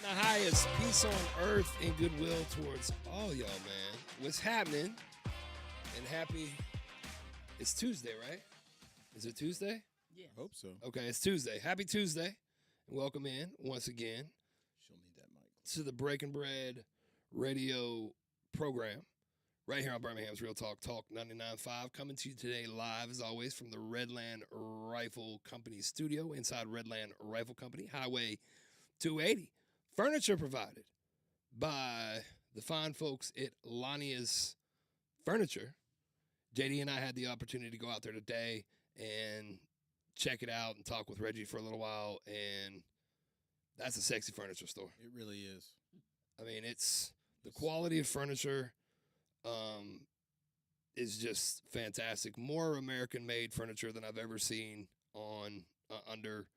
The highest peace on earth and goodwill towards all y'all, man. What's happening? And happy. It's Tuesday, right? Is it Tuesday? Yeah. Hope so. Okay, it's Tuesday. Happy Tuesday. And welcome in once again. She'll need that mic. To the Breaking Bread radio program. Right here on Birmingham's Real Talk 99.5. Coming to you today live, as always, from the Redland Rifle Company studio inside Redland Rifle Company, Highway 280. Furniture provided by the fine folks at Lania's Furniture. JD and I had the opportunity to go out there today and check it out and talk with Reggie for a little while, and that's a sexy furniture store. It really is. I mean, it's the quality of furniture is just fantastic. More American-made furniture than I've ever seen on under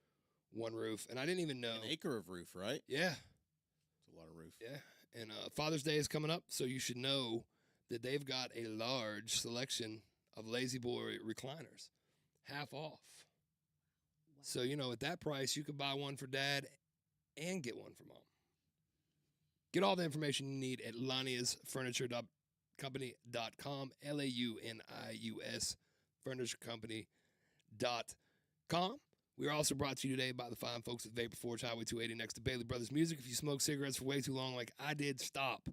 one roof. And I didn't even know. An acre of roof, right? Yeah. It's a lot of roof. Yeah. And Father's Day is coming up, so you should know that they've got a large selection of Lazy Boy recliners, half off. Wow. So, at that price, you could buy one for Dad and get one for Mom. Get all the information you need at laniusfurniture.company.com, LAUNIUS furniturecompany.com. We are also brought to you today by the fine folks at Vapor Forge, Highway 280 next to Bailey Brothers Music. If you smoke cigarettes for way too long like I did, stop.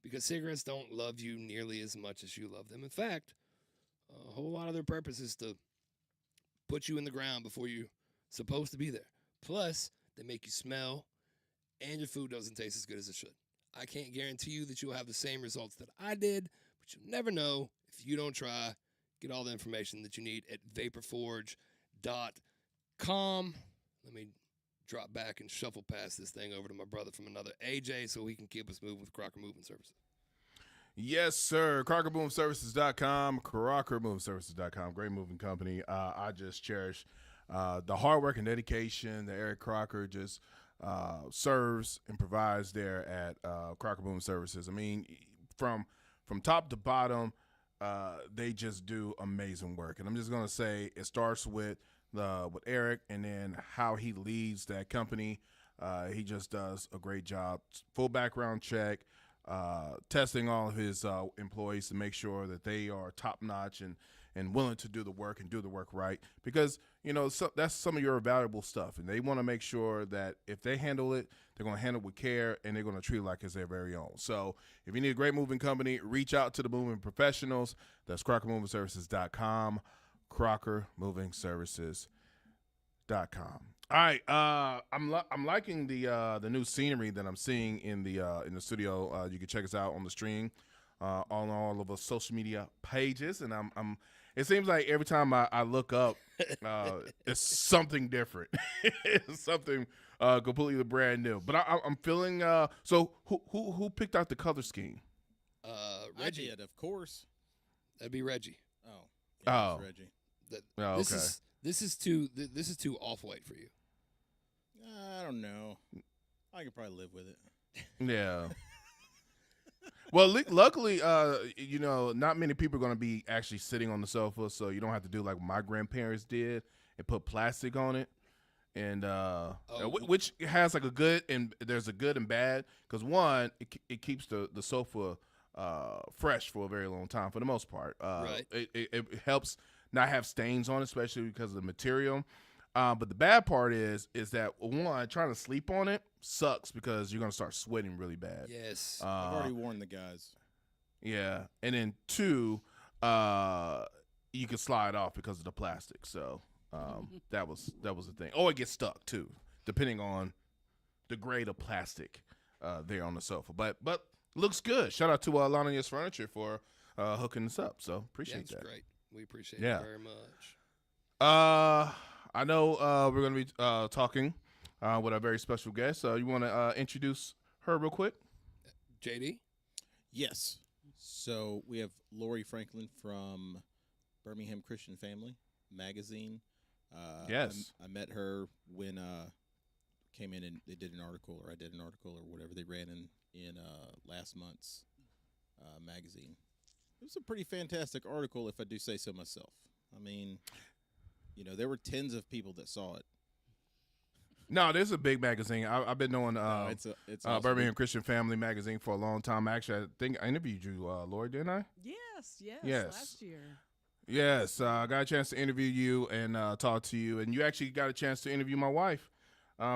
Because cigarettes don't love you nearly as much as you love them. In fact, a whole lot of their purpose is to put you in the ground before you're supposed to be there. Plus, they make you smell, and your food doesn't taste as good as it should. I can't guarantee you that you'll have the same results that I did, but you'll never know if you don't try. Get all the information that you need at vaporforge.com. Let me drop back and shuffle past this thing over to my brother from another AJ so he can keep us moving with Crocker Moving Services. Yes, sir. CrockerBoomServices.com, CrockerBoomServices.com. Great moving company. I just cherish the hard work and dedication that Eric Crocker just serves and provides there at Crocker Boom Services. I mean, from top to bottom, they just do amazing work. And I'm just going to say it starts with Eric and then how he leads that company. He just does a great job. Full background check, testing all of his employees to make sure that they are top notch and willing to do the work and do the work right, because that's some of your valuable stuff, and they want to make sure that if they handle it, they're going to handle it with care, and they're going to treat it like it's their very own. So if you need a great moving company, reach out to the moving professionals. That's CrockerMovingServices.com, CrockerMovingServices.com. All right, I'm liking the new scenery that I'm seeing in the studio. You can check us out on the stream on all of our social media pages, and I'm. It seems like every time I look up, it's something different. It's something completely brand new. But I'm feeling. So who picked out the color scheme? Reggie, I did, of course. That'd be Reggie. Oh. Yeah, it's Reggie. Okay. This is too off-white for you. I don't know. I could probably live with it. Yeah. Well, luckily, not many people are going to be actually sitting on the sofa, so you don't have to do like my grandparents did and put plastic on it, and which has like there's a good and bad, because one, it keeps the sofa fresh for a very long time for the most part. Right. It helps not have stains on it, especially because of the material. But the bad part is that, one, trying to sleep on it sucks because you're going to start sweating really bad. Yes. I've already warned the guys. Yeah. And then two, you can slide off because of the plastic. So that was the thing. Oh, it gets stuck too, depending on the grade of plastic there on the sofa. But looks good. Shout out to Lanius Furniture for hooking us up. So appreciate that. That's great. We appreciate it very much. I know we're going to be talking with our very special guest. You want to introduce her real quick? JD? Yes. So we have Laurie Franklin from Bham Christian Family Magazine. Yes. I met her when came in and they did an article, or I did an article, or whatever they ran in last month's magazine. It was a pretty fantastic article, if I do say so myself. I mean, there were tens of people that saw it. No, this is a big magazine. I've been doing it's awesome. Birmingham Christian Family Magazine for a long time. Actually, I think I interviewed you, Laurie, didn't I? Yes, last year. Yes, I got a chance to interview you and talk to you, and you actually got a chance to interview my wife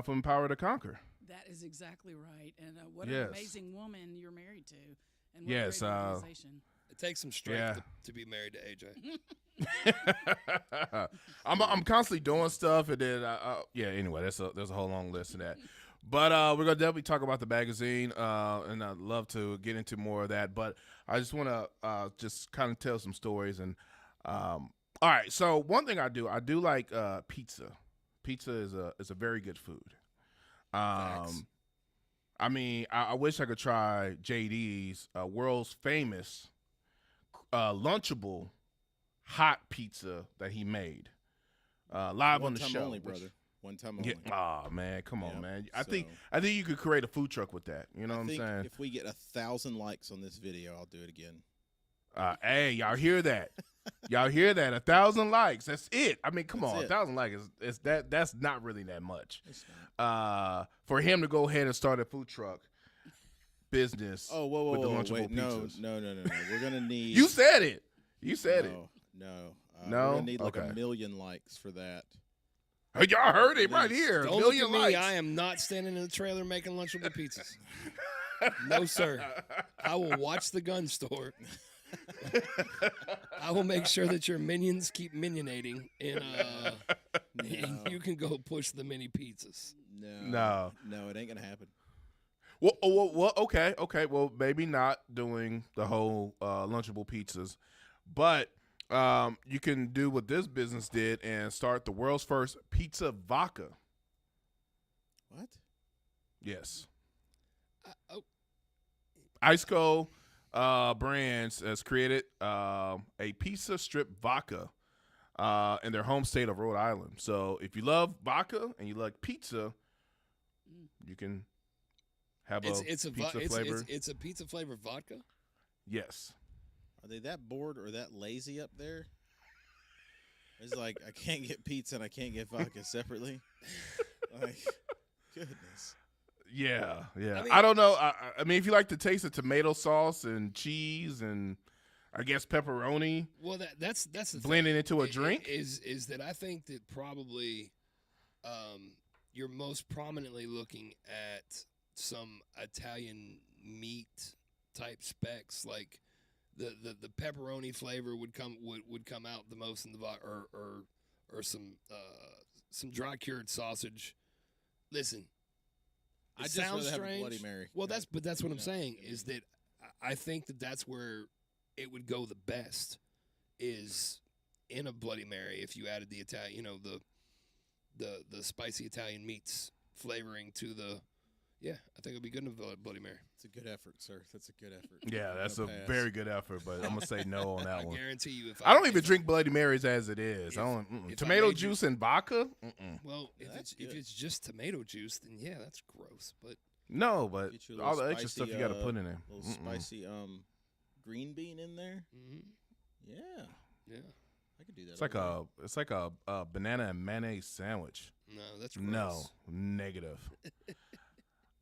from Power to Conquer. That is exactly right. And what an amazing woman you're married to. And what yes, a great organization. It takes some strength to be married to AJ. I'm constantly doing stuff, and then anyway, there's a whole long list of that. But we're gonna definitely talk about the magazine, and I'd love to get into more of that. But I just want to just kind of tell some stories. And all right, so one thing I do like pizza. Pizza is a very good food. I mean, I wish I could try JD's world's famous Lunchable hot pizza that he made live on the show. Only, brother. One time only. Oh man, come on, man. I think you could create a food truck with that. You know what I'm saying? If we get 1,000 likes on this video, I'll do it again. Hey, y'all hear that? Y'all hear that? 1,000 likes. That's it. I mean, come on, 1,000 likes is that. That's not really that much. For him to go ahead and start a food truck business. Oh, whoa, with the Lunchable pizzas. No. We're gonna need. You said it. You said it. No. No. We're gonna need like 1 million likes for that. Hey, y'all heard it right here. Don't 1 million look at likes. me. I am not standing in the trailer making Lunchable pizzas. No, sir. I will watch the gun store. I will make sure that your minions keep minionating, and you can go push the mini pizzas. No, it ain't gonna happen. Well, okay. Well, maybe not doing the whole Lunchable pizzas, but you can do what this business did and start the world's first pizza vodka. What? Yes. Ice Cold Brands has created a pizza strip vodka in their home state of Rhode Island. So if you love vodka and you like pizza, you can have pizza flavor. It's a pizza flavored vodka? Yes. Are they that bored or that lazy up there? It's like, I can't get pizza and I can't get vodka separately. Like, goodness. Yeah. I don't know. I mean, if you like the taste of tomato sauce and cheese and I guess pepperoni. Well, that's the blending thing. into a drink is that I think that probably you're most prominently looking at some Italian meat type specs, like the pepperoni flavor would come out the most in the or some dry cured sausage. Listen, it sounds strange. Have a Bloody Mary. Well, that's what I'm saying is that I think that's where it would go the best is in a Bloody Mary if you added the Italian, the spicy Italian meats flavoring to the. Yeah, I think it'd be good in a Bloody Mary. It's a good effort, sir. That's a good effort. Yeah, that's a very good effort, but I'm gonna say no on that one. I guarantee you, I don't even drink Bloody Marys as it is. Tomato juice and vodka. Well, if it's just tomato juice, then yeah, that's gross. But no, but all the extra stuff you got to put in there. A little spicy green bean in there. Mm-hmm. Yeah, I could do that. It's like a banana and mayonnaise sandwich. No, that's gross. No, negative.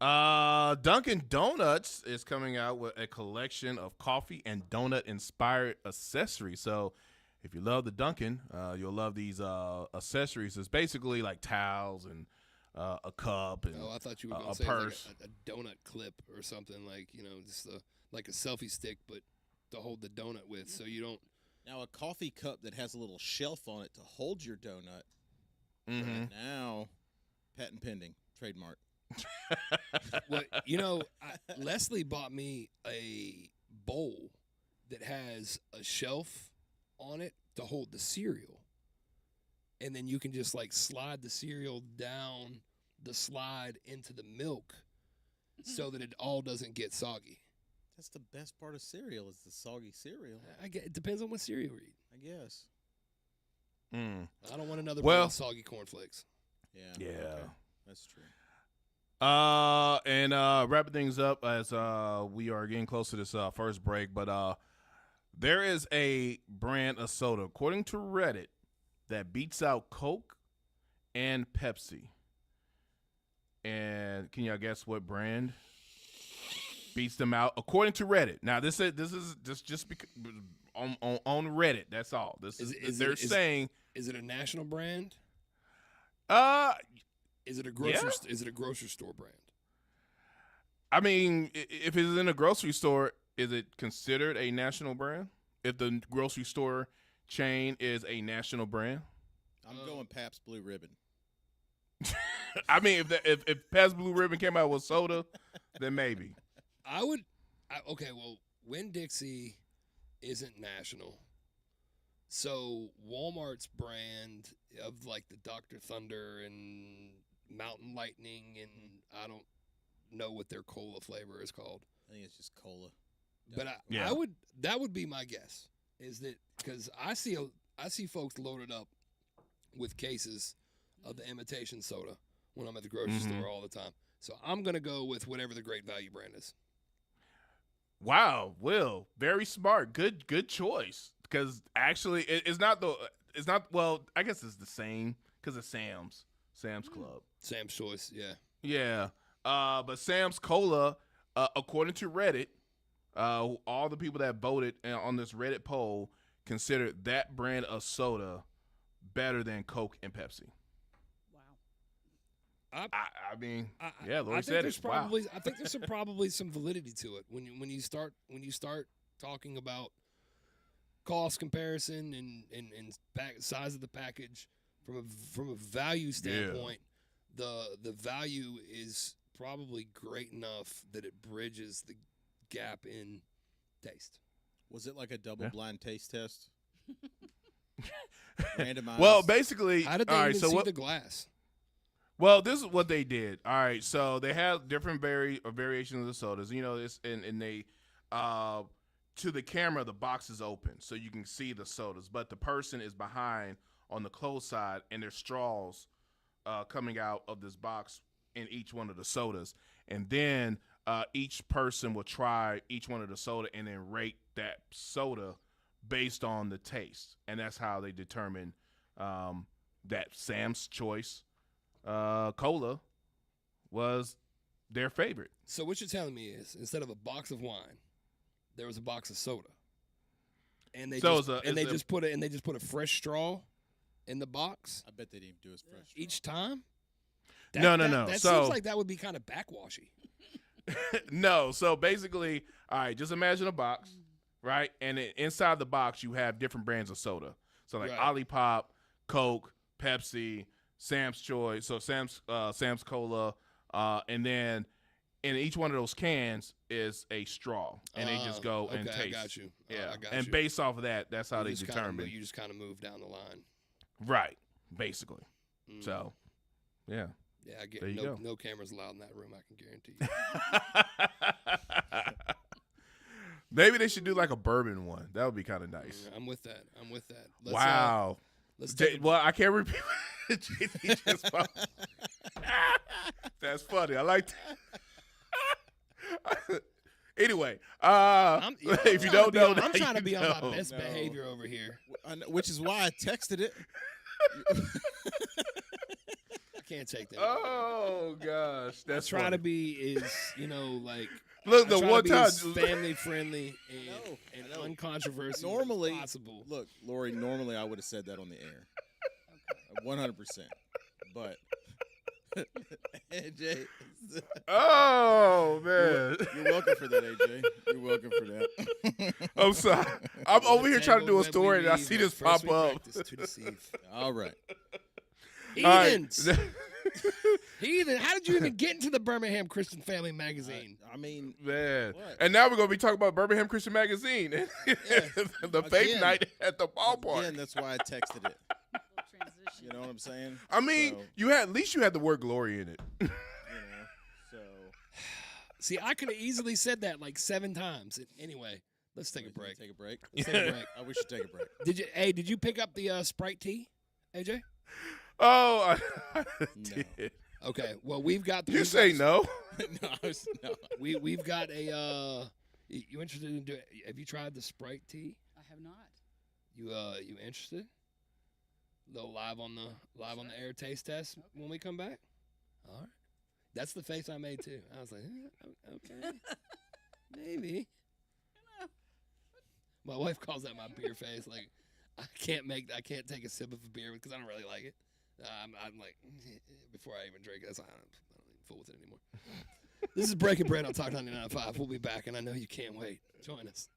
Dunkin' Donuts is coming out with a collection of coffee and donut inspired accessories. So if you love the Dunkin', you'll love these accessories. It's basically like towels and a cup and I thought you were going to say purse. Like a donut clip or something, like, just like a selfie stick, but to hold the donut with, so you don't. Now a coffee cup that has a little shelf on it to hold your donut. Mm-hmm. Now, patent pending, trademark. Well, Leslie bought me a bowl that has a shelf on it to hold the cereal. And then you can just like slide the cereal down the slide into the milk so that it all doesn't get soggy. That's the best part of cereal is the soggy cereal. It depends on what cereal you eat. I guess. I don't want another bowl of soggy cornflakes. Yeah. Okay. That's true. And wrapping things up as we are getting close to this first break, but there is a brand of soda, according to Reddit, that beats out Coke and Pepsi. And can y'all guess what brand beats them out according to Reddit? Now this is just because on Reddit. That's all. They're saying. Is it a national brand? Is it a grocery store brand? I mean, if it's in a grocery store, is it considered a national brand? If the grocery store chain is a national brand, I'm going Pabst Blue Ribbon. I mean, if Pabst Blue Ribbon came out with soda, then maybe. Okay, well, Winn-Dixie isn't national. So Walmart's brand of like the Dr. Thunder and Mountain Lightning, and I don't know what their cola flavor is called. I think it's just cola. But that would be my guess, is that because I see folks loaded up with cases of the imitation soda when I'm at the grocery store all the time. So I'm gonna go with whatever the Great Value brand is. Wow, Will, very smart. Good choice. Because actually, it's not. Well, I guess it's the same because it's Sam's Club. Sam's Choice, yeah. Yeah. But Sam's Cola, according to Reddit, all the people that voted on this Reddit poll considered that brand of soda better than Coke and Pepsi. Wow. I mean, Laurie said it. Wow. I think there's probably some validity to it when you start talking about cost comparison and size of the package from a value standpoint. The value is probably great enough that it bridges the gap in taste. Was it like a double-blind taste test? Randomized. Well, basically, how did they even see the glass? Well, this is what they did. All right, so they have different variations of the sodas. You know this, and they to the camera the box is open so you can see the sodas, but the person is behind on the closed side, and there's straws coming out of this box in each one of the sodas, and then each person will try each one of the soda and then rate that soda based on the taste, and that's how they determine that Sam's Choice Cola was their favorite. So what you're telling me is, instead of a box of wine, there was a box of soda, and they just put a fresh straw in the box. I bet they didn't do it fresh each time. No. That seems like that would be kind of backwashy. No, so basically, all right, just imagine a box, right? And inside the box, you have different brands of soda. So like Olipop, Coke, Pepsi, Sam's Choice, so Sam's Cola, and then in each one of those cans is a straw, and they just go and taste. I got you. Yeah, and based off of that, that's how they determine. You just kind of move down the line. Right, basically. So, yeah. Yeah, I get there you go. No cameras allowed in that room, I can guarantee you. Maybe they should do like a bourbon one. That would be kind of nice. I'm with that. Wow. Well, I can't repeat what JD just popped. That's funny. I like that. Anyway, if you don't know, I'm trying to be on my best behavior over here. Which is why I texted it. I can't take that. Oh gosh, that's trying to be like. Look, the one time family friendly and uncontroversial. Normally, as possible. Look, Laurie. Normally, I would have said that on the air, 100%. But AJ. Oh man, you're welcome for that, AJ. You're welcome for that. I'm sorry. I'm over here trying to do a story, and I see this pop up. To deceive. All right. Heathens. Heathen, how did you even get into the Birmingham Christian Family Magazine? I mean, man. What? And now we're going to be talking about Birmingham Christian Magazine. The faith night at the ballpark. Again, that's why I texted it. You know what I'm saying? I mean, at least you had the word glory in it. So. See, I could have easily said that like 7 times. Anyway, let's take a break. Take a break? Let's take a break. I wish you'd take a break. Did you pick up the Sprite tea, AJ? Oh, I No. did. Okay, well, we've got. You say no? No. We've got a. You interested in doing? Have you tried the Sprite tea? I have not. You interested? A little live on the air taste test when we come back. All right. That's the face I made too. I was like, okay, maybe. My wife calls that my beer face. Like, I can't take a sip of a beer because I don't really like it. I'm like, before I even drink it, I don't even fool with it anymore. This is Breaking Bread on Talk 99.5. We'll be back, and I know you can't wait. Join us.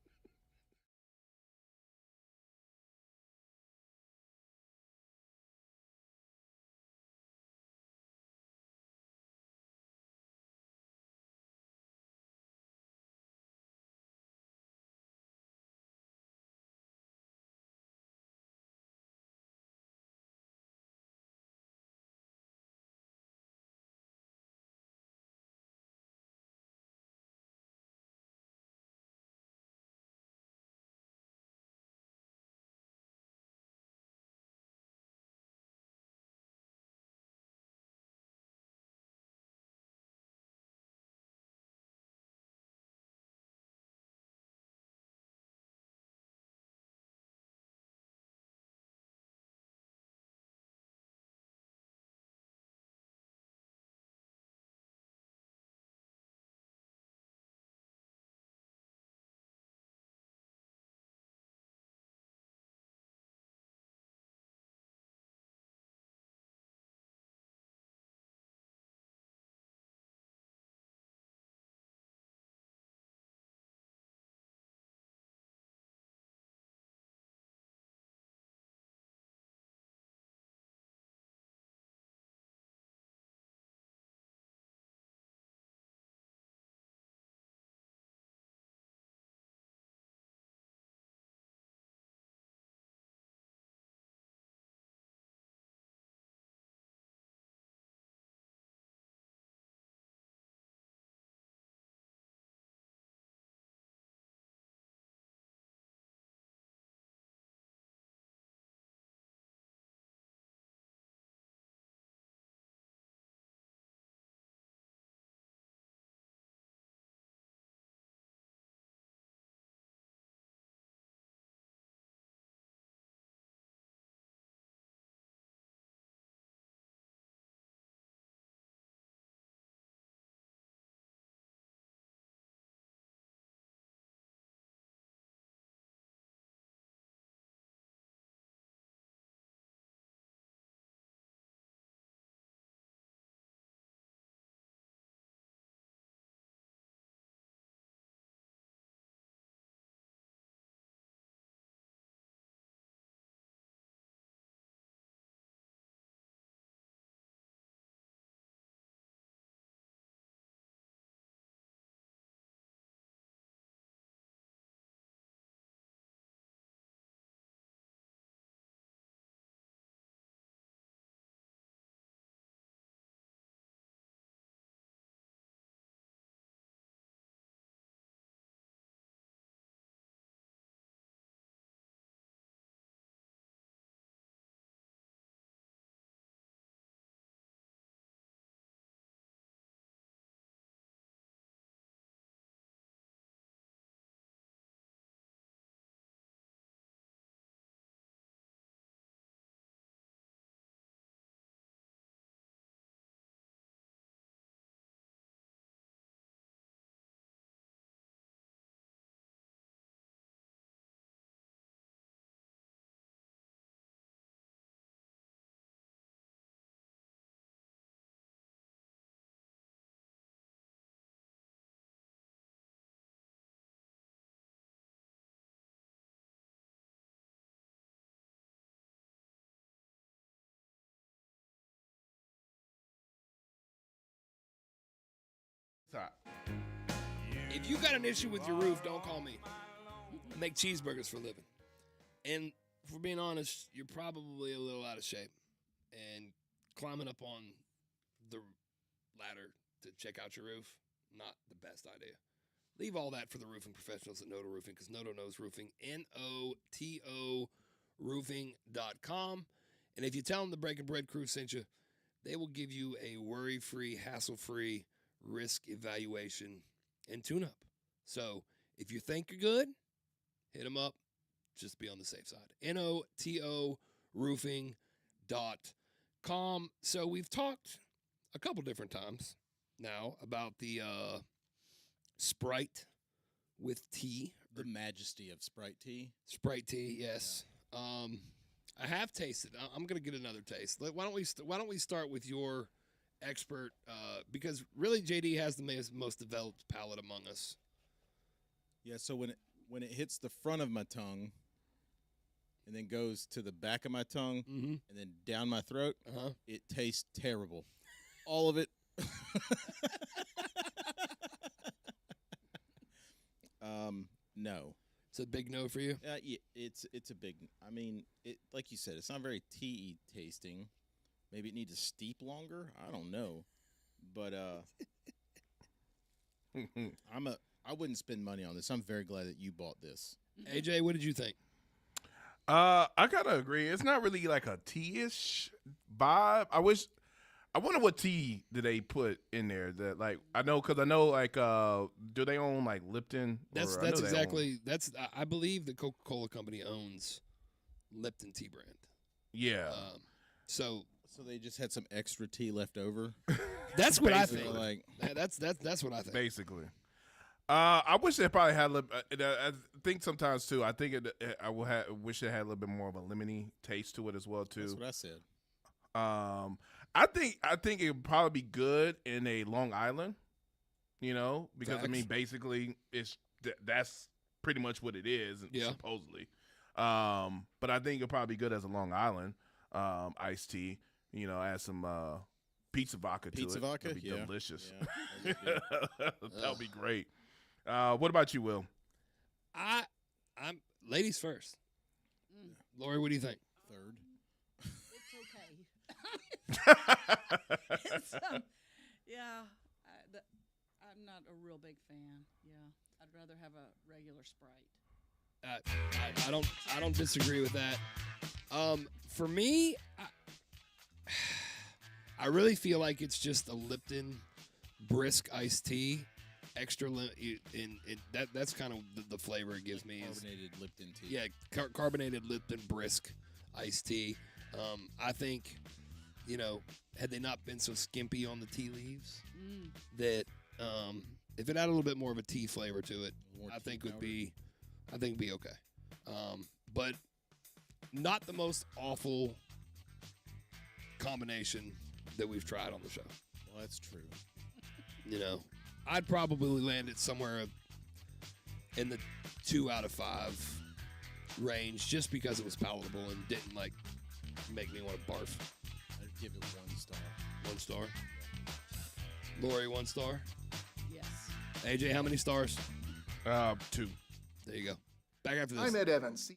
If you got an issue with your roof, don't call me. I make cheeseburgers for a living. And for being honest, you're probably a little out of shape. And climbing up on the ladder to check out your roof, not the best idea. Leave all that for the roofing professionals at Noto Roofing, because Noto knows roofing. Noto roofing.com. And if you tell them the Breaking Bread crew sent you, they will give you a worry-free, hassle-free risk evaluation and tune-up. So if you think you're good, hit them up. Just be on the safe side. Noto roofing.com. So we've talked a couple different times now about the Sprite with tea. The majesty of Sprite tea. Sprite tea, yes. I have tasted. I'm gonna get another taste. Why don't we start with your expert? Because really, JD has the most developed palate among us. Yeah. So when it hits the front of my tongue, and then goes to the back of my tongue, and then down my throat, it tastes terrible. All of it. No. It's a big no for you. Yeah, it's a big. I mean, it like you said, it's not very tea tasting. Maybe it needs to steep longer. I don't know, but I wouldn't spend money on this. I'm very glad that you bought this. AJ, what did you think? I kind of agree. It's not really like a tea-ish vibe. I wonder what tea do they put in there that like I know like do they own like Lipton? That's I believe the Coca-Cola company owns Lipton tea brand. Yeah. So they just had some extra tea left over. That's what I think. Like that's what I think. Basically. I wish they probably had. I think sometimes too. I think wish it had a little bit more of a lemony taste to it as well too. That's what I said. I think it would probably be good in a Long Island. You know, because I mean, basically, that's pretty much what it is, supposedly. But I think it'll probably be good as a Long Island iced tea. You know, add some pizza vodka to it. Pizza vodka, that'd be delicious. Yeah, that would be great. What about you, Will? I'm ladies first. Laurie, what do you think? Third. It's okay. I'm not a real big fan. Yeah, I'd rather have a regular Sprite. I don't disagree with that. For me, I really feel like it's just a Lipton brisk iced tea, extra that's kind of the flavor it gives me. Carbonated Lipton tea. Yeah, carbonated Lipton brisk iced tea. I think, had they not been so skimpy on the tea leaves, that if it had a little bit more of a tea flavor to it, I think it'd be okay. But not the most awful combination that we've tried on the show. Well, that's true. I'd probably land it somewhere in the 2 out of 5 range just because it was palatable and didn't make me want to barf. I'd give it 1 star. 1 star. Laurie, 1 star. Yes. AJ, how many stars? 2. There you go. Back after this. I'm Ed Evans.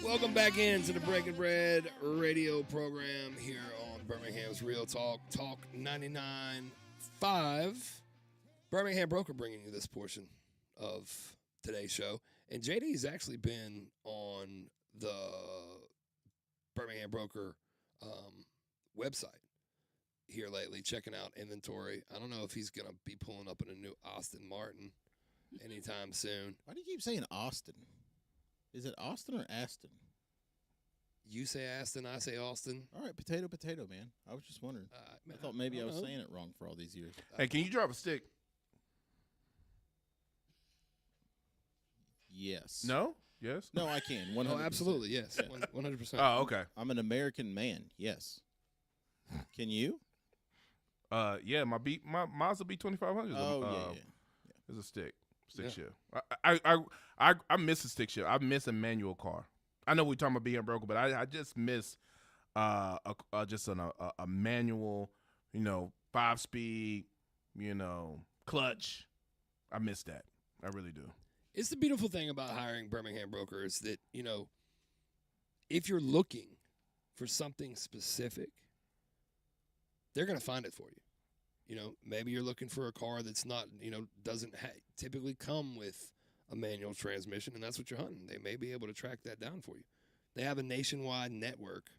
Welcome back into the Breaking Bread radio program here on Birmingham's Real Talk, Talk 99.5. Birmingham Broker bringing you this portion of today's show. And JD's actually been on the Birmingham Broker website here lately, checking out inventory. I don't know if he's going to be pulling up in a new Aston Martin anytime soon. Why do you keep saying Austin? Is it Austin or Aston? You say Aston, I say Austin. All right, potato, man. I was just wondering. I thought maybe I was saying it wrong for all these years. Hey, can you drop a stick? Yes. No? Yes? No, I can. 100%. Oh, absolutely, yes. 100%. Oh, okay. I'm an American man. Yes. Can you? Yeah, my Mazda B2500. Oh, yeah. It's a stick shift. I miss a stick shift. I miss a manual car. I know we're talking about being broken, but I just miss a manual, 5-speed, clutch. I miss that. I really do. It's the beautiful thing about hiring Birmingham Brokers that, if you're looking for something specific, they're going to find it for you. Maybe you're looking for a car that's not, doesn't typically come with a manual transmission, and that's what you're hunting. They may be able to track that down for you. They have a nationwide network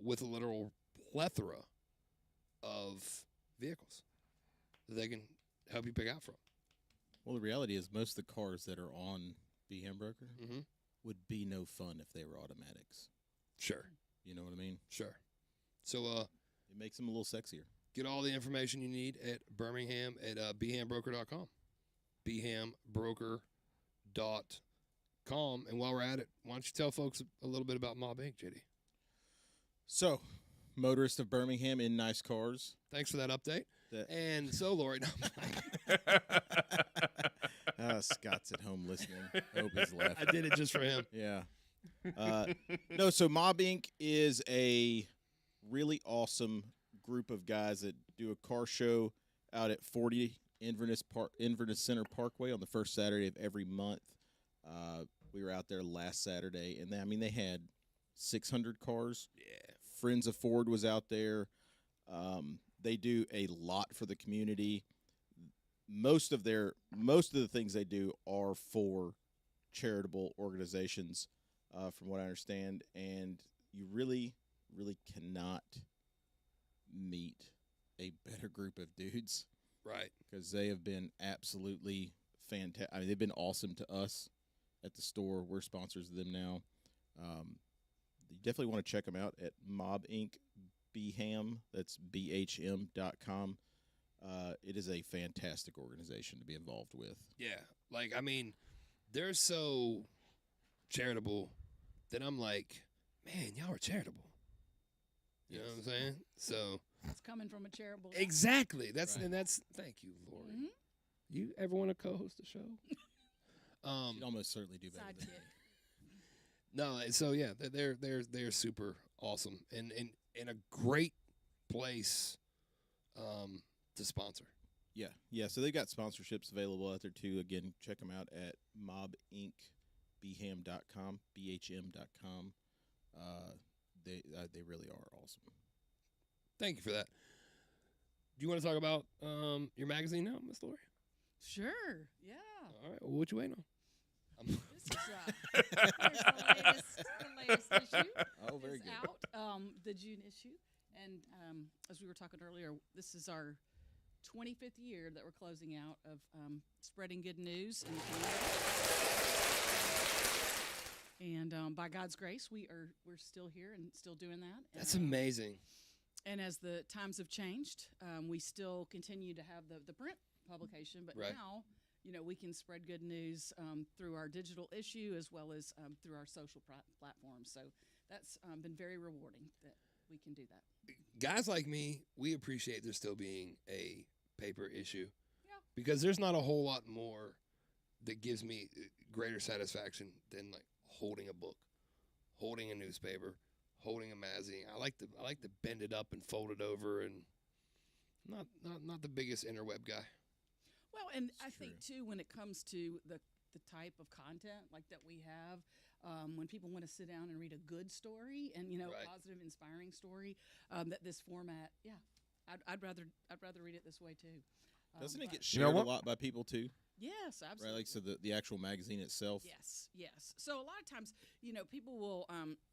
with a literal plethora of vehicles that they can help you pick out from. Well, the reality is most of the cars that are on BM Broker would be no fun if they were automatics. Sure. You know what I mean? Sure. So it makes them a little sexier. Get all the information you need at Birmingham at bhambroker.com. bhambroker.com. And while we're at it, why don't you tell folks a little bit about Mob Inc., JD? So, motorist of Birmingham in nice cars. Thanks for that update. And so, Laurie. Scott's at home listening. I hope he's laughing. I did it just for him. Yeah. No, so Mob Inc. is a really awesome group of guys that do a car show out at 40 Inverness Center Parkway on the first Saturday of every month. We were out there last Saturday, and they had 600 cars. Yeah. Friends of Ford was out there. They do a lot for the community. Most of the things they do are for charitable organizations, from what I understand, and you really, really cannot meet a better group of dudes. Right. Because they have been absolutely fantastic. They've been awesome to us at the store. We're sponsors of them now. You definitely want to check them out at Mob Inc. Bham. That's BHM.com. It is a fantastic organization to be involved with. Yeah. They're so charitable that I'm like, man, y'all are charitable. You know what I'm saying? So it's coming from a charitable. Exactly. Right. Thank you, Laurie. Mm-hmm. You ever want to co-host a show? You'd almost certainly do better than me. No, so yeah, they're super awesome and a great place to sponsor. Yeah. So they got sponsorships available out there too. Again, check them out at mobincbham.com, BHM.com. They really are awesome. Thank you for that. Do you want to talk about your magazine now, Miss Laurie? Sure. Yeah. All right. Well, what you waiting on? This is here's the latest issue. Oh, very good. Out, the June issue, and as we were talking earlier, this is our 25th year that we're closing out of spreading good news in the community. And by God's grace, we're still here and still doing that. That's amazing. And as the times have changed, we still continue to have the print publication, but right. now, we can spread good news through our digital issue as well as through our social platforms. So that's been very rewarding that we can do that. Guys like me, we appreciate there still being a paper issue. Yeah. Because there's not a whole lot more that gives me greater satisfaction than holding a book, holding a newspaper, holding a magazine. I like to bend it up and fold it over, and not the biggest interweb guy. Well, and I think too, when it comes to the the type of content like that we have. When people want to sit down and read a good story and Right. positive, inspiring story, that this format, I'd rather read it this way too. Doesn't it but- get You know shared a what? lot by people too? Yes, absolutely. Right, like so the actual magazine itself. Yes. So a lot of times, people will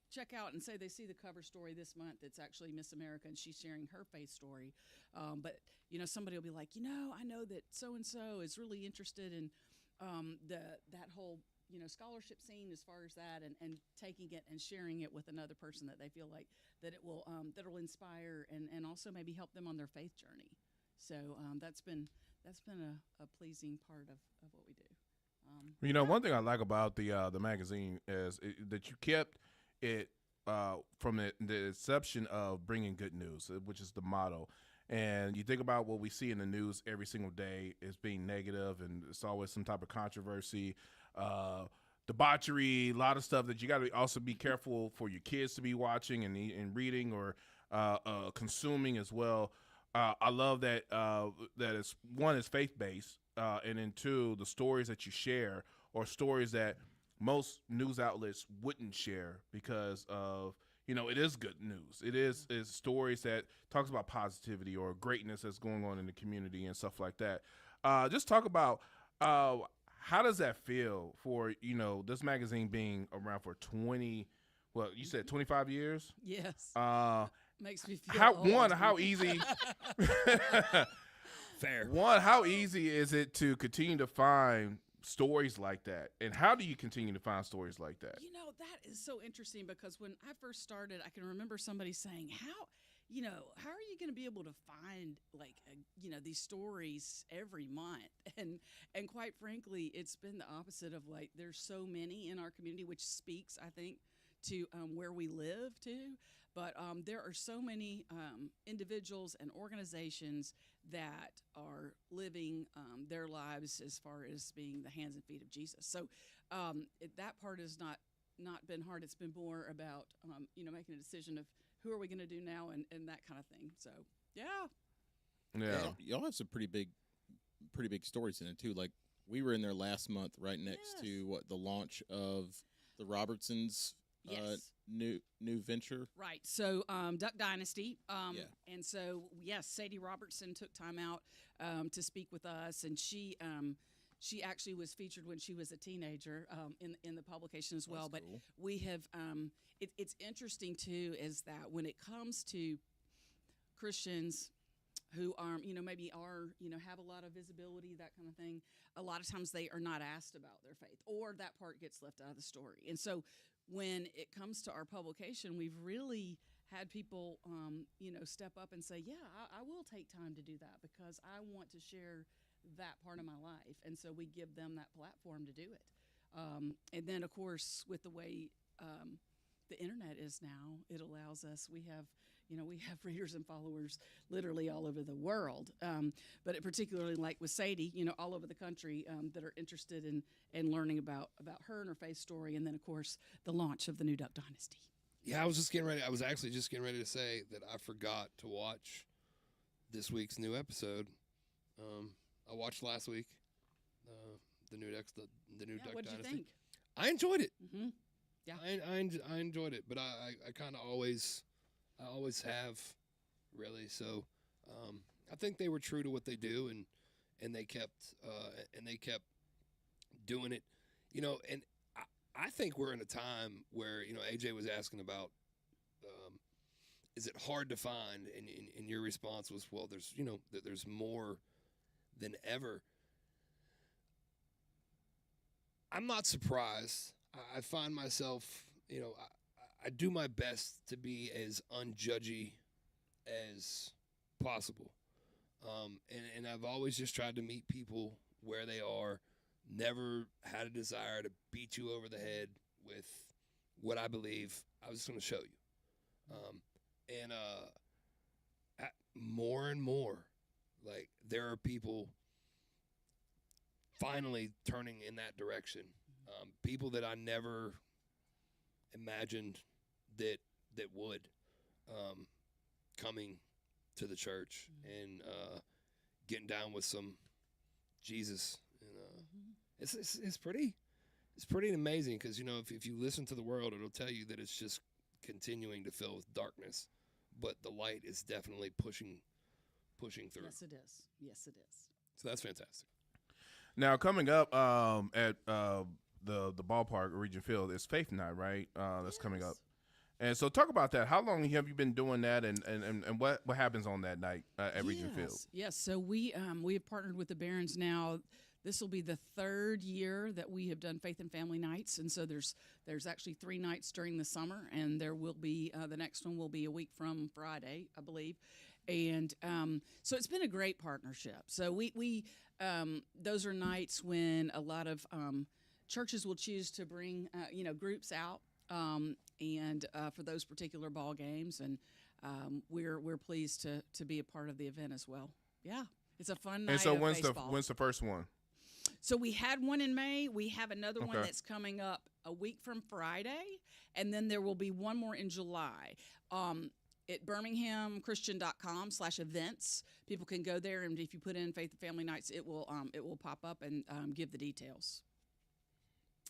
check out and say they see the cover story this month. It's actually Miss America, and she's sharing her faith story. But somebody will be like, I know that so and so is really interested in that whole scholarship scene as far as that, and taking it and sharing it with another person that they feel like that it will inspire and also maybe help them on their faith journey. So that's been a pleasing part of what we do. One thing I like about the magazine is that you kept it from the inception of bringing good news, which is the motto. And you think about what we see in the news every single day is being negative, and it's always some type of controversy, debauchery, a lot of stuff that you got to also be careful for your kids to be watching and reading or consuming as well. I love that that is one is faith based, and then two, the stories that you share or stories that most news outlets wouldn't share because of it is good news. It is stories that talks about positivity or greatness that's going on in the community and stuff like that. Just talk about how does that feel for this magazine being around for 20? Well, you said 25 years. Yes. Makes me feel How easy Fair. how easy is it to continue to find stories like that, and how do you continue to find stories like that? That is so interesting because when I first started, I can remember somebody saying, how are you going to be able to find these stories every month? And quite frankly, it's been the opposite of there's so many in our community, which speaks, I think, to where we live too. But there are so many individuals and organizations that are living their lives as far as being the hands and feet of Jesus. So that part has not been hard. It's been more about making a decision of who are we going to do now and that kind of thing. So Yeah. Y'all have some pretty big stories in it too. Like we were in there last month, right next to the launch of the Robertsons. Yes. New venture. Right. So Duck Dynasty. And so, yes, Sadie Robertson took time out to speak with us. And she actually was featured when she was a teenager in the publication as well. That's But cool. we have, it's interesting too, is that when it comes to Christians who are, maybe have a lot of visibility, that kind of thing, a lot of times they are not asked about their faith, or that part gets left out of the story. And so when it comes to our publication, we've really had people, step up and say, I will take time to do that because I want to share that part of my life. And so we give them that platform to do it. And then, of course, with the way the internet is now, it allows us, we have readers and followers literally all over the world. But particularly like with Sadie, all over the country that are interested in learning about her and her faith story. And then, of course, the launch of the new Duck Dynasty. Yeah, I was actually just getting ready to say that I forgot to watch this week's new episode. I watched last week, the new Duck What'd Dynasty. you think? I enjoyed it. Mm-hmm. Yeah. I enjoyed it, but I kind of always have, really. So I think they were true to what they do, and they kept doing it, and I think we're in a time where AJ was asking about is it hard to find, and your response was, well, there's more than ever. I'm not surprised. I find myself, I do my best to be as unjudgy as possible. And I've always just tried to meet people where they are, never had a desire to beat you over the head with what I believe. I was just going to show you. More and more, there are people finally turning in that direction. People that I never imagined that would coming to the church and getting down with some Jesus It's pretty amazing because if you listen to the world, it'll tell you that it's just continuing to fill with darkness, but the light is definitely pushing through. Yes, it is. Yes, it is. So that's fantastic. Now coming up at the ballpark Region Field is Faith Night, right? That's coming up. And so talk about that. How long have you been doing that, and what happens on that night at Region Field? Yes. So we have partnered with the Barons now. This will be the third year that we have done Faith and Family Nights, and so there's actually 3 nights during the summer, and there will be the next one will be a week from Friday, I believe, and so it's been a great partnership. So we those are nights when a lot of churches will choose to bring groups out and for those particular ball games, and we're pleased to be a part of the event as well. Yeah, it's a fun night. And so of baseball. when's the first one? So we had one in May. We have another one that's coming up a week from Friday, and then there will be one more in July. At birminghamchristian.com/events, people can go there, and if you put in Faith and Family Nights, it will pop up and give the details.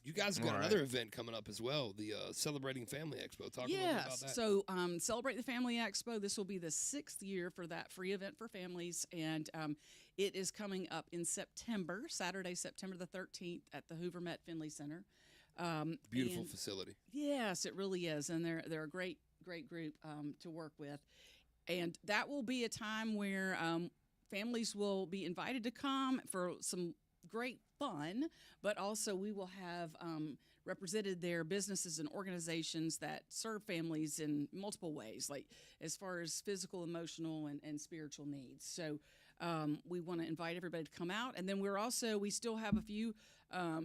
You guys have got another event coming up as well, the Celebrating Family Expo. Talk a little bit about that. So Celebrate the Family Expo, this will be the 6th year for that free event for families, and it is coming up in September, Saturday, September the 13th at the Hoover Met Finley Center. Beautiful facility. Yes, it really is, and they're a great group to work with. And that will be a time where families will be invited to come for some great fun, but also we will have represented there businesses and organizations that serve families in multiple ways, like as far as physical, emotional, and spiritual needs. So we want to invite everybody to come out. And then we still have a few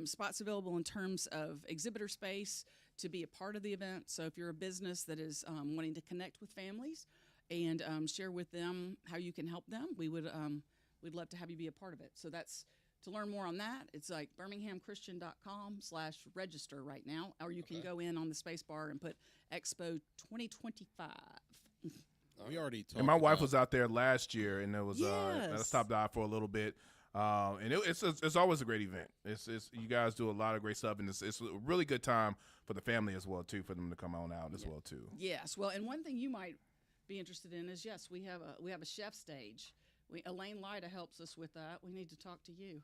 spots available in terms of exhibitor space to be a part of the event. So if you're a business that is wanting to connect with families and share with them how you can help them, we'd love to have you be a part of it. So that's to learn more on that. It's like birminghamchristian.com/register right now, or you can go in on the space bar and put Expo 2025. We already talked. And my wife was out there last year, and it was I stopped by for a little bit. And it's always a great event. It's you guys do a lot of great stuff, and it's a really good time for the family as well too, for them to come on out as well too. Yes, well, and one thing you might be interested in is we have a chef stage. Elaine Lyda helps us with that. We need to talk to you.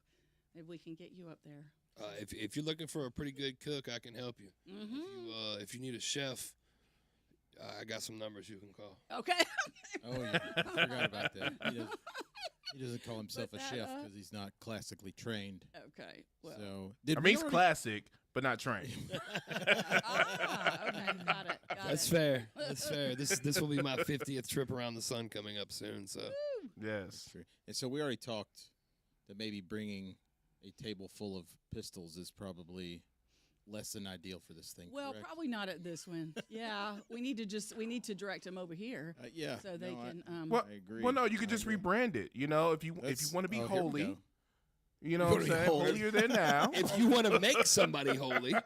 Maybe we can get you up there. If you're looking for a pretty good cook, I can help you. Mm-hmm. If you need a chef, I got some numbers you can call. Okay. Oh, yeah. I forgot about that. He doesn't call himself a chef because he's not classically trained. Okay. Well. So He's classic, but not trained. Okay. Got it. That's fair. That's fair. This will be my 50th trip around the sun coming up soon. So. Yes. True. And so we already talked that maybe bringing a table full of pistols is probably less than ideal for this thing. Well, correct? probably not at this one. Yeah, we need to direct them over here. Yeah. So they can. Well, I agree. Well, no, you could just rebrand it. If you want to be holy, you know what I'm saying? Holier than now. If you want to make somebody holy.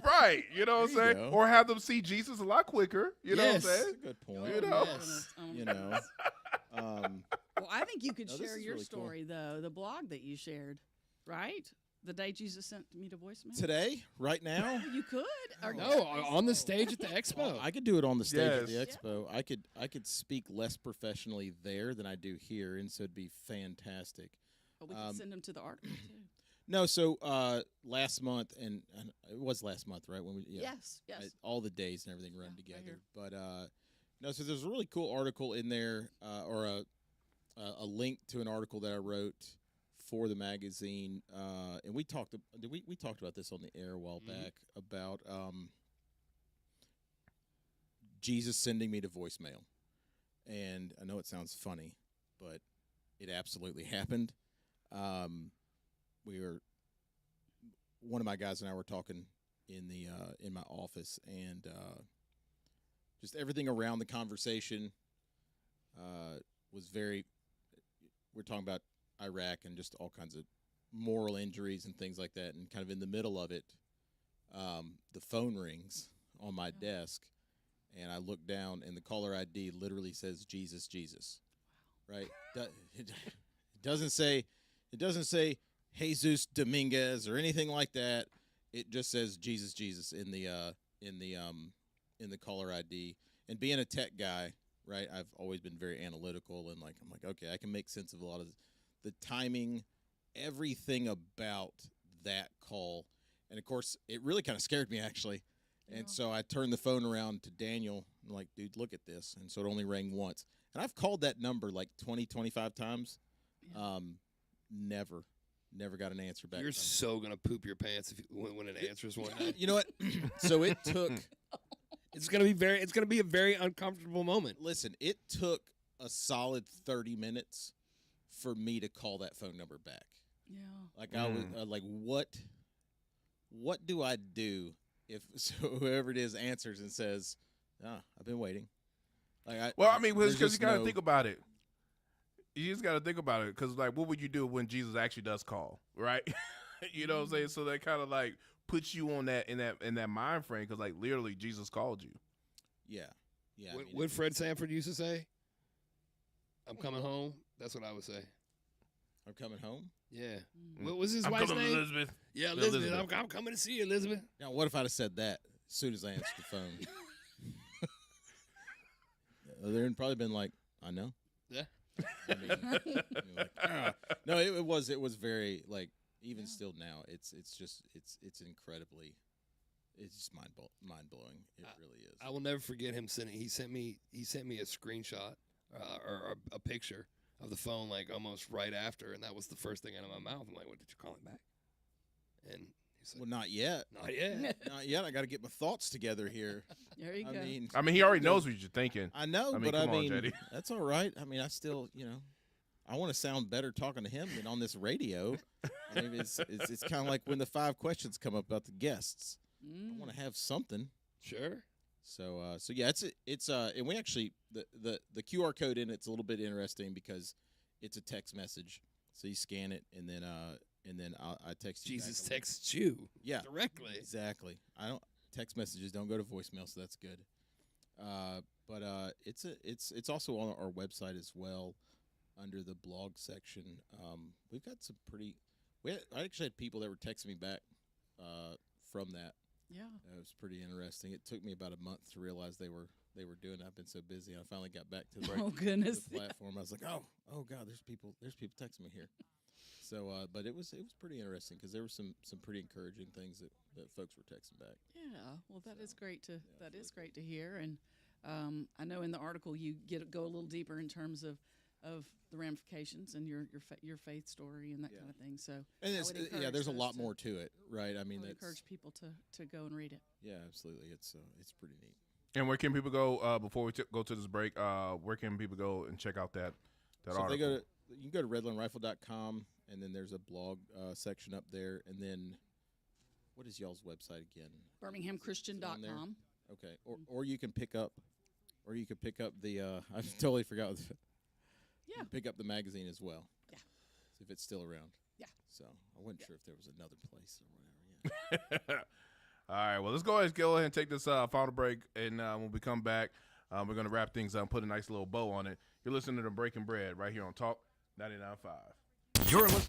Right. You know what I'm saying? go. Or have them see Jesus a lot quicker. You know what I'm Yes. saying? That's a good point. You know? Yes. Um, Well, I think you could No, this share is your really cool. story, though, the blog that you shared, right? The day Jesus sent me to voicemail. today, right now, You could. Or No, on the stage at the expo. I could do it on the stage at the Yes. expo. I could speak less professionally there than I do here, and so it'd be fantastic. But we can send them to the article, too. No, so last month, and it was last month, right? When we Yes. all the days and everything run right together. here. But no, so there's a really cool article in there, or a link to an article that I wrote for the magazine, and we talked about this on the air a while back about Jesus sending me to voicemail, and I know it sounds funny, but it absolutely happened. One of my guys and I were talking in my office, and just everything around the conversation was very. We're talking about Iraq and just all kinds of moral injuries and things like that, and kind of in the middle of it, the phone rings on my desk, and I look down, and the caller ID literally says "Jesus, Jesus," right? It doesn't say, Jesus Dominguez or anything like that. It just says Jesus, Jesus in the caller ID. And being a tech guy, right? I've always been very analytical and I'm like, okay, I can make sense of a lot of the timing, everything about that call. And of course, it really kind of scared me actually. And so I turned the phone around to Daniel. I'm like, dude, look at this. And so it only rang once. And I've called that number like 20, 25 times. Yeah. Never got an answer back. You're so gonna poop your pants when it answers one night. You know what? So it took. It's gonna be a very uncomfortable moment. Listen, it took a solid 30 minutes for me to call that phone number back. Yeah. Like I was like, what do I do if whoever it is answers and says, I've been waiting. Like because you got to think about it. You just got to think about it because, like, what would you do when Jesus actually does call, right? You know what I'm saying? So that kind of like puts you on that in that mind frame because, like, literally Jesus called you. Yeah. What Fred Sanford used to say? I'm coming home. That's what I would say. I'm coming home. Yeah. What was his wife's name? Elizabeth. Yeah, Elizabeth. I'm coming to see you, Elizabeth. Now, what if I'd have said that as soon as I answered the phone? They'd probably been like, I know. Yeah. I mean, no, it was very like even still now it's incredibly it's just mind blowing. It really is. I will never forget him sending. He sent me a screenshot or a picture of the phone like almost right after, and that was the first thing out of my mouth. I'm like, "What did you call him back?" And he said, "Well, not yet. Not yet. Not yet. I got to get my thoughts together here." There you go. I mean, he already knows what you're thinking. I know, but I mean, that's all right. I mean, I still, I want to sound better talking to him than on this radio. I mean, it's kind of like when the 5 questions come up about the guests. I want to have something. Sure. So yeah, it's and we actually the QR code in it's a little bit interesting because it's a text message. So you scan it and then I text you. Jesus texts you. Yeah. Directly. Exactly. Text messages don't go to voicemail, so that's good. But it's also on our website as well, under the blog section. We've got some pretty. I actually had people that were texting me back from that. Yeah, it was pretty interesting. It took me about a month to realize they were doing it. I've been so busy, and I finally got back to the platform. I was like, oh God, there's people texting me here. So, but it was pretty interesting because there were some pretty encouraging things that folks were texting back. Yeah, well, that is great to great to hear, and I know in the article you go a little deeper in terms of the ramifications and your faith story and that kind of thing. So, and there's a lot more to it, right? I mean, I would encourage people to go and read it. Yeah, absolutely. It's pretty neat. And where can people go before we go to this break? Where can people go and check out that article? You can go to redlandrifle.com, and then there's a blog section up there. And then, what is y'all's website again? BirminghamChristian.com. Okay, or you can pick up the. I totally forgot. Yeah. Pick up the magazine as well. Yeah. See if it's still around. Yeah. So I wasn't sure if there was another place or whatever. Yeah. All right. Well, let's go ahead and take this final break, and when we come back, we're gonna wrap things up and put a nice little bow on it. You're listening to Breaking Bread right here on Talk 99.5. You're listening.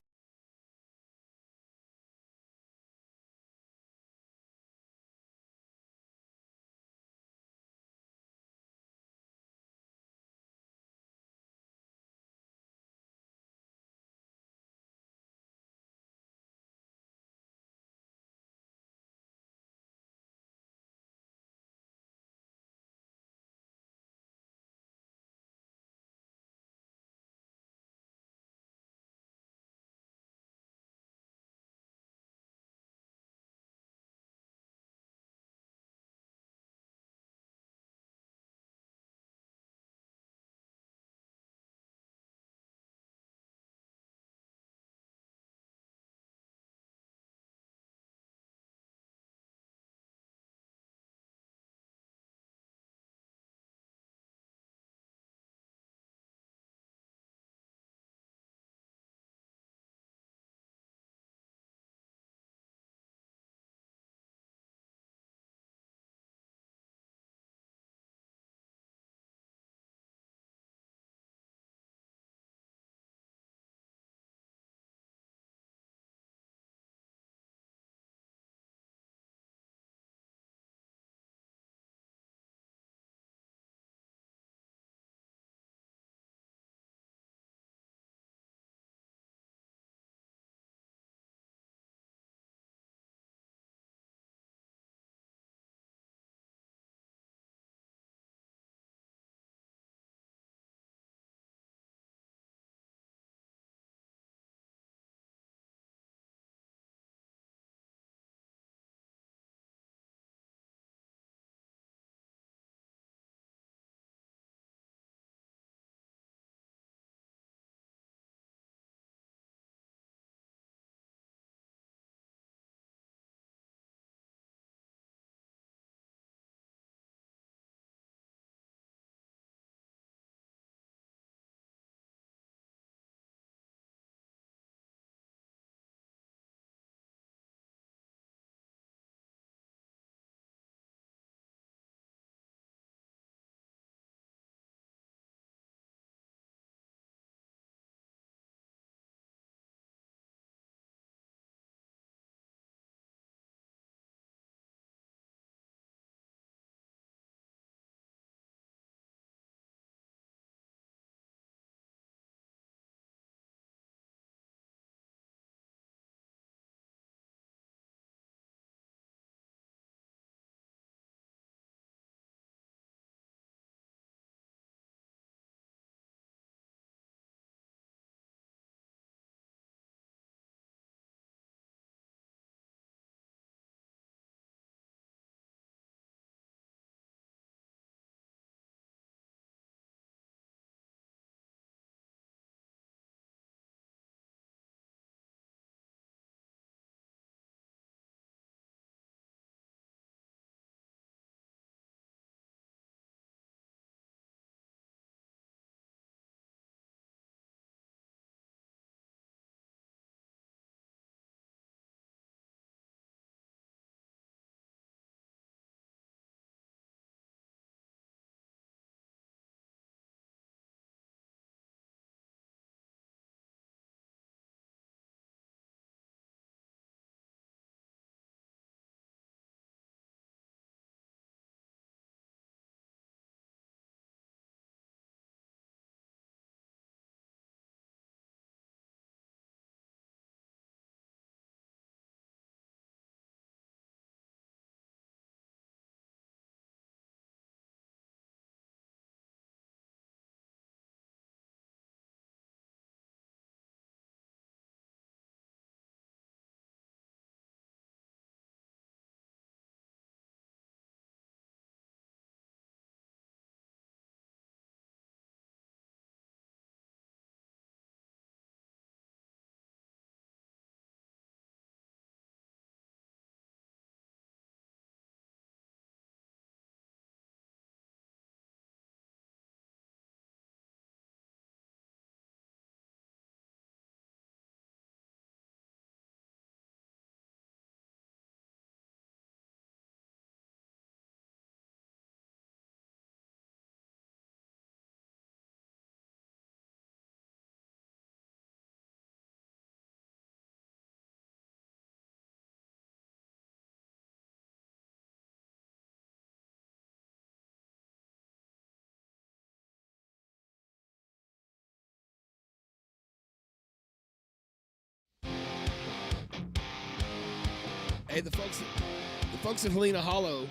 Hey, the folks at Helena Hollow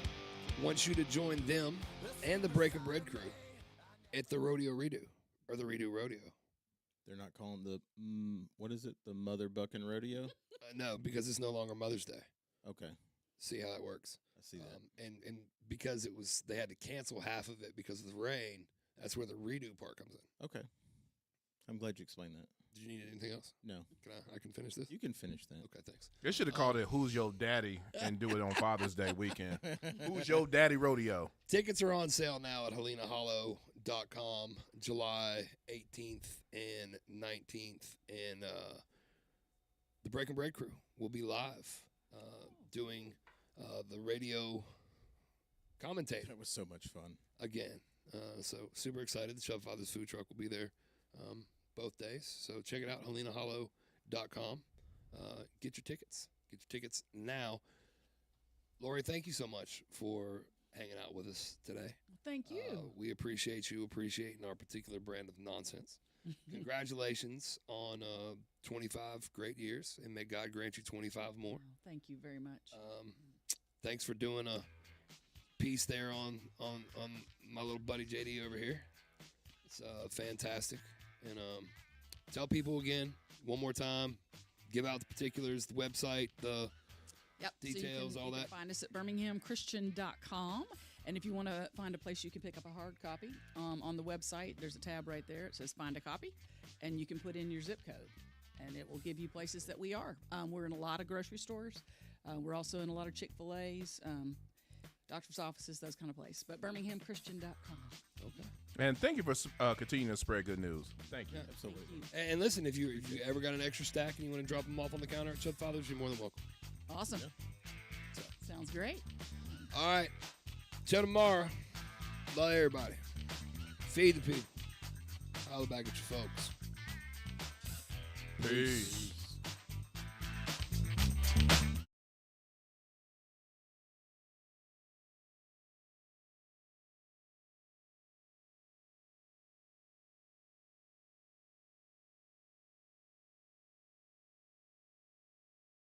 want you to join them and the Breaking Bread crew at the Rodeo Redo, or the Redo Rodeo. They're not calling the what is it? The Mother Bucking Rodeo? No, because it's no longer Mother's Day. Okay, See how that works. I see that. And because they had to cancel half of it because of the rain. That's where the redo part comes in. Okay, I'm glad you explained that. Did you need anything else? No, I can finish this? you can finish that. Okay, thanks. They should have called it "Who's Your Daddy" and do it on Father's Day weekend. Who's Your Daddy Rodeo? Tickets are on sale now at helenahollow.com, July 18th and 19th. And the Breaking Bread crew will be live doing the radio commentator That was so much fun. again. So super excited. The Chub Fathers food truck will be there both days. So check it out, helenahollow.com. Get your tickets. Get your tickets now. Laurie, thank you so much for hanging out with us today. Thank you. We appreciate you appreciating our particular brand of nonsense. Congratulations on 25 great years, and may God grant you 25 more. Thank you very much. Thanks for doing a piece there on my little buddy JD over here. It's fantastic. And tell people again, one more time, give out the particulars, the website, the details, so you all can that. Find us at birminghamchristian.com. And if you want to find a place you can pick up a hard copy, on the website, there's a tab right there. It says Find a Copy. And you can put in your zip code. And it will give you places that we are. We're in a lot of grocery stores. We're also in a lot of Chick-fil-A's, doctor's offices, those kind of places. But birminghamchristian.com. Okay. And thank you for continuing to spread good news. Thank you. Absolutely. Thank you. And listen, if you ever got an extra stack and you want to drop them off on the counter at Chub Fathers, you're more than welcome. Awesome. Sounds great. All right. Till tomorrow. Love everybody. Feed the people. Holler back at your folks. Peace.